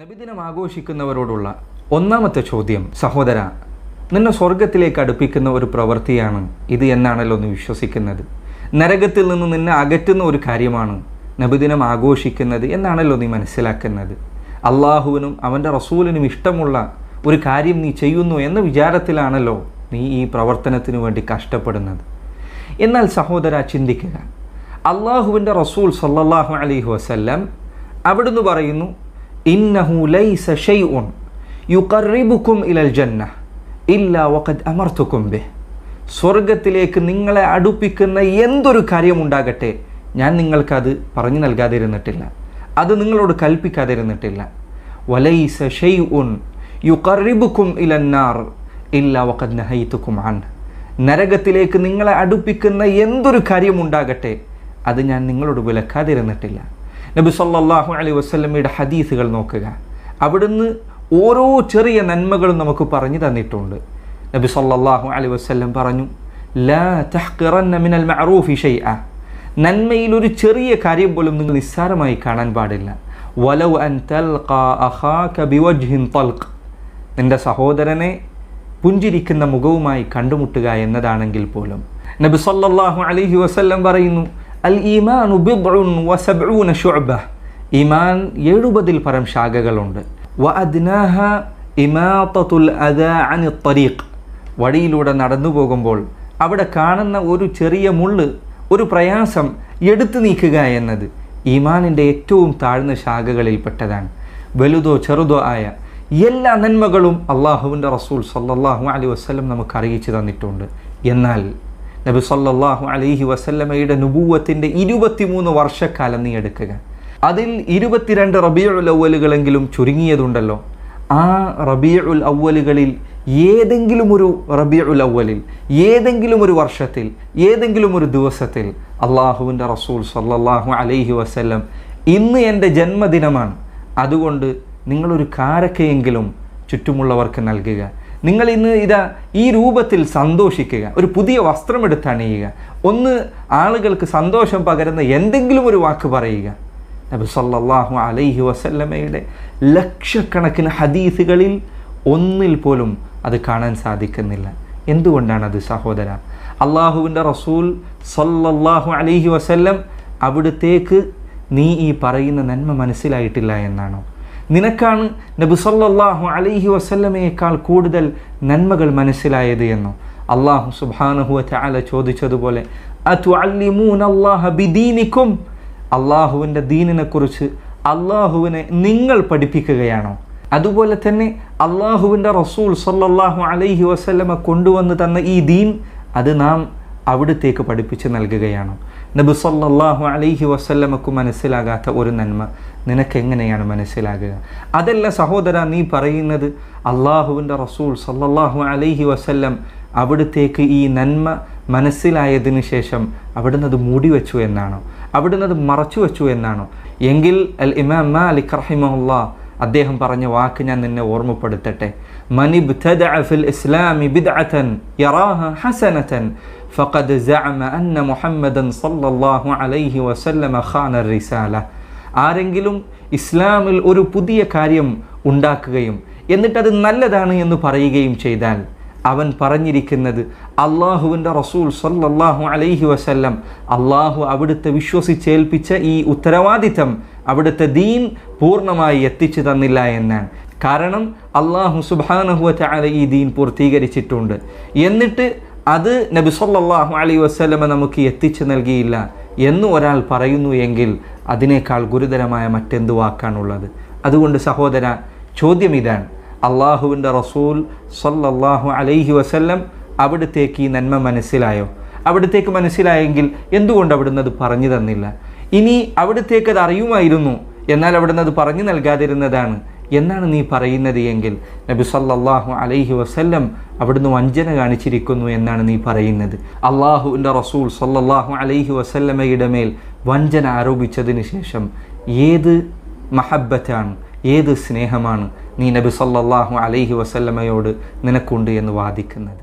നബിദിനം ആഘോഷിക്കുന്നവരോടുള്ള ഒന്നാമത്തെ ചോദ്യം, സഹോദര, നിന്നെ സ്വർഗത്തിലേക്ക് അടുപ്പിക്കുന്ന ഒരു പ്രവൃത്തിയാണ് ഇത് എന്നാണല്ലോ നീ വിശ്വസിക്കുന്നത്. നരകത്തിൽ നിന്ന് നിന്നെ അകറ്റുന്ന ഒരു കാര്യമാണ് നബിദിനം ആഘോഷിക്കുന്നത് എന്നാണല്ലോ നീ മനസ്സിലാക്കുന്നത്. അള്ളാഹുവിനും അവൻ്റെ റസൂലിനും ഇഷ്ടമുള്ള ഒരു കാര്യം നീ ചെയ്യുന്നു എന്ന വിചാരത്തിലാണല്ലോ നീ ഈ പ്രവർത്തനത്തിനു വേണ്ടി കഷ്ടപ്പെടുന്നത്. എന്നാൽ സഹോദര, ചിന്തിക്കുക, അള്ളാഹുവിൻ്റെ റസൂൽ സല്ലല്ലാഹു അലൈഹി വസല്ലം അവിടുന്ന് പറയുന്നു, ഇന്നഹു ലൈസ ഷൈഉൻ യുഖർറിബുക്കും ഇലൽ ജന്നഹ് ഇല്ലാ വഖദ് അമർതുക്കും ബിഹ്. സ്വർഗത്തിലേക്ക് നിങ്ങളെ അടുപ്പിക്കുന്ന എന്തൊരു കാര്യമുണ്ടാകട്ടെ, ഞാൻ നിങ്ങൾക്കത് പറഞ്ഞു നൽകാതിരുന്നിട്ടില്ല, അത് നിങ്ങളോട് കൽപ്പിക്കാതിരുന്നിട്ടില്ല. വലൈസ ഷൈഉൻ യുഖർറിബുക്കും ഇലന്നാർ ഇല്ലാ വഖദ് നഹൈതുക്കും അൻഹ്. നരകത്തിലേക്ക് നിങ്ങളെ അടുപ്പിക്കുന്ന എന്തൊരു കാര്യമുണ്ടാകട്ടെ, അത് ഞാൻ നിങ്ങളോട് വിലക്കാതിരുന്നിട്ടില്ല. നബി സല്ലല്ലാഹു അലൈഹി വസല്ലമയുടെ ഹദീസുകൾ നോക്കുക, അവിടുന്ന് ഓരോ ചെറിയ നന്മകളും നമുക്ക് പറഞ്ഞു തന്നിട്ടുണ്ട്. നബി സല്ലല്ലാഹു അലൈഹി വസല്ലം പറഞ്ഞു, ലാ തഹ്ഖിറന്ന മിനൽ മഅറൂഫി ഷൈഅ. നന്മയിൽ ഒരു ചെറിയ കാര്യം പോലും നിങ്ങൾ നിസ്സാരമായി കാണാൻ പാടില്ല. വലൗ അൻ തൽഖാ അഖാക ബിവജ്ഹിൻ തൽഖ്. നിന്റെ സഹോദരനെ പുഞ്ചിരിക്കുന്ന മുഖവുമായി കണ്ടുമുട്ടുക എന്നതാണെങ്കിൽ പോലും. നബി സല്ലല്ലാഹു അലൈഹി വസല്ലം പറയുന്നു, അൽ ഈമാനു ബിദ്ഉൻ വസബ്ഊന ശുഅബ. ഈമാൻ 70 പരം ശാഖകളുണ്ട്. വഅദ്നാഹ ഇമാതത്തുൽ അദാ അനി ത്വരീഖ്. വഴിയിലൂടെ നടന്നു പോകുമ്പോൾ അവിടെ കാണുന്ന ഒരു ചെറിയ മുള്ള്, ഒരു പ്രയാസം എടുത്തു നീക്കുക എന്നത് ഈമാനിൻ്റെ ഏറ്റവും താഴ്ന്ന ശാഖകളിൽപ്പെട്ടതാണ്. വലുതോ ചെറുതോ ആയ എല്ലാ നന്മകളും അള്ളാഹുവിൻ്റെ റസൂൽ സല്ലല്ലാഹു അലൈഹി വസല്ലം നമുക്ക് അറിയിച്ചു തന്നിട്ടുണ്ട്. എന്നാൽ നബി സല്ലല്ലാഹു അലൈഹി വസല്ലമയുടെ നുബുവത്തിൻ്റെ 23 വർഷക്കാലം നീ എടുക്കുക, അതിൽ 22 റബീഉൽ അവ്വലുകളെങ്കിലും ചുരുങ്ങിയതുണ്ടല്ലോ. ആ റബീഉൽ അവ്വലുകളിൽ ഏതെങ്കിലും ഒരു റബീഉൽ അവ്വലിൽ, ഏതെങ്കിലും ഒരു വർഷത്തിൽ, ഏതെങ്കിലും ഒരു ദിവസത്തിൽ അള്ളാഹുവിൻ്റെ റസൂൽ സല്ലല്ലാഹു അലൈഹി വസല്ലം, ഇന്ന് എൻ്റെ ജന്മദിനമാണ്, അതുകൊണ്ട് നിങ്ങളൊരു കാരക്കയെങ്കിലും ചുറ്റുമുള്ളവർക്ക് നൽകുക, നിങ്ങൾ ഇന്ന് ഇതാ ഈ രൂപത്തിൽ സന്തോഷിക്കുക, ഒരു പുതിയ വസ്ത്രം എടുത്ത് അണിയുക, ഒന്ന് ആളുകൾക്ക് സന്തോഷം പകരുന്ന എന്തെങ്കിലും ഒരു വാക്ക് പറയുക. നബി സല്ലല്ലാഹു അലൈഹി വസല്ലമയുടെ ലക്ഷക്കണക്കിന് ഹദീസുകളിൽ ഒന്നിൽ പോലും അത് കാണാൻ സാധിക്കുന്നില്ല. എന്തുകൊണ്ടാണത് സഹോദര? അള്ളാഹുവിൻ്റെ റസൂൽ സല്ലല്ലാഹു അലൈഹി വസല്ലം അവിടുത്തേക്ക് നീ ഈ പറയുന്ന നന്മ മനസ്സിലായിട്ടില്ല എന്നാണോ? നിനക്കാണ് നബി സല്ലല്ലാഹു അലൈഹി വസല്ലമയേക്കാൾ കൂടുതൽ നന്മകൾ മനസ്സിലായത് എന്നോ? അല്ലാഹു സുബ്ഹാനഹു വ തആല ചോദിച്ചതുപോലെ, അതുഅല്ലിമൂനല്ലാഹ ബിദീനിക്കും. അള്ളാഹുവിൻ്റെ ദീനിനെക്കുറിച്ച് അള്ളാഹുവിനെ നിങ്ങൾ പഠിപ്പിക്കുകയാണോ? അതുപോലെ തന്നെ അള്ളാഹുവിൻ്റെ റസൂൽ സല്ലല്ലാഹു അലൈഹി വസല്ലമ കൊണ്ടുവന്ന് തന്ന ഈ ദീൻ, അത് നാം അവിടത്തേക്ക് പഠിപ്പിച്ച് നൽകുകയാണോ? നബി സല്ലല്ലാഹു അലൈഹി വസല്ലമക്ക് മനസ്സിലാകാത്ത ഒരു നന്മ നിനക്കെങ്ങനെയാണ് മനസ്സിലാകുക? അതല്ല സഹോദര, നീ പറയുന്നത് അള്ളാഹുവിൻ്റെ റസൂൽ സല്ലല്ലാഹു അലൈഹി വസല്ലം അവിടത്തേക്ക് ഈ നന്മ മനസ്സിലായതിനു ശേഷം അവിടുന്ന് അത് മൂടിവെച്ചു എന്നാണോ? അവിടുന്ന് അത് മറച്ചു വെച്ചു എന്നാണോ? എങ്കിൽ അൽ ഇമാം മാലിക് റഹിമഹുല്ലാഹ് അദ്ദേഹം പറഞ്ഞ വാക്ക് ഞാൻ നിന്നെ ഓർമ്മപ്പെടുത്തട്ടെ. മനിബ്തദഅ ഫിൽ ഇസ്ലാമി ബിദ്അതൻ യറാഹ ഹസനതൻ ഫഖദ് സഅമ അന്ന മുഹമ്മദൻ സല്ലല്ലാഹു അലൈഹി വസല്ലമ ഖാന റിസാല. ആരെങ്കിലും ഇസ്ലാമിൽ ഒരു പുതിയ കാര്യം ഉണ്ടാക്കുകയും എന്നിട്ടത് നല്ലതാണ് എന്ന് പറയുകയും ചെയ്താൽ അവൻ പറഞ്ഞിരിക്കുന്നത് അള്ളാഹുവിൻ്റെ റസൂൽ സല്ലല്ലാഹു അലൈഹി വസല്ലം അള്ളാഹു അവിടുത്തെ വിശ്വസിച്ചേൽപ്പിച്ച ഈ ഉത്തരവാദിത്തം, അവിടുത്തെ ദീൻ പൂർണ്ണമായി എത്തിച്ചു തന്നില്ല എന്നാണ്. കാരണം അള്ളാഹു സുബ്ഹാനഹു വ തആല ഈ ദീൻ പൂർത്തീകരിച്ചിട്ടുണ്ട്, എന്നിട്ട് അത് നബി സല്ലല്ലാഹു അലൈഹി വസല്ലമ നമുക്ക് എത്തിച്ചു നൽകിയില്ല എന്ന് ഒരാൾ പറയുന്നു എങ്കിൽ അതിനേക്കാൾ ഗുരുതരമായ മറ്റെന്ത് വാക്കാണുള്ളത്? അതുകൊണ്ട് സഹോദര, ചോദ്യം ഇതാണ്, അള്ളാഹുവിൻ്റെ റസൂൽ സല്ലല്ലാഹു അലൈഹി വസല്ലം അവിടുത്തേക്ക് ഈ നന്മ മനസ്സിലായോ? അവിടുത്തേക്ക് മനസ്സിലായെങ്കിൽ എന്തുകൊണ്ട് അവിടുന്ന് അത് പറഞ്ഞു തന്നില്ല? ഇനി അവിടുത്തേക്ക് അത് അറിയുമായിരുന്നു, എന്നാൽ അവിടുന്ന് അത് പറഞ്ഞു നൽകാതിരുന്നതാണ് എന്നാണ് നീ പറയുന്നത് എങ്കിൽ നബി സല്ലല്ലാഹു അലൈഹി വസല്ലം അവിടുന്ന് വഞ്ചന കാണിച്ചിരിക്കുന്നു എന്നാണ് നീ പറയുന്നത്. അള്ളാഹുവിൻ്റെ റസൂൽ സല്ലല്ലാഹു അലൈഹി വസല്ലമയുടെ മേൽ വഞ്ചന ആരോപിച്ചതിന് ശേഷം ഏത് മഹബ്ബത്താണ്, ഏത് സ്നേഹമാണ് നീ നബി സല്ലല്ലാഹു അലൈഹി വസല്ലമയോട് നിനക്കുണ്ട് എന്ന് വാദിക്കുന്നത്?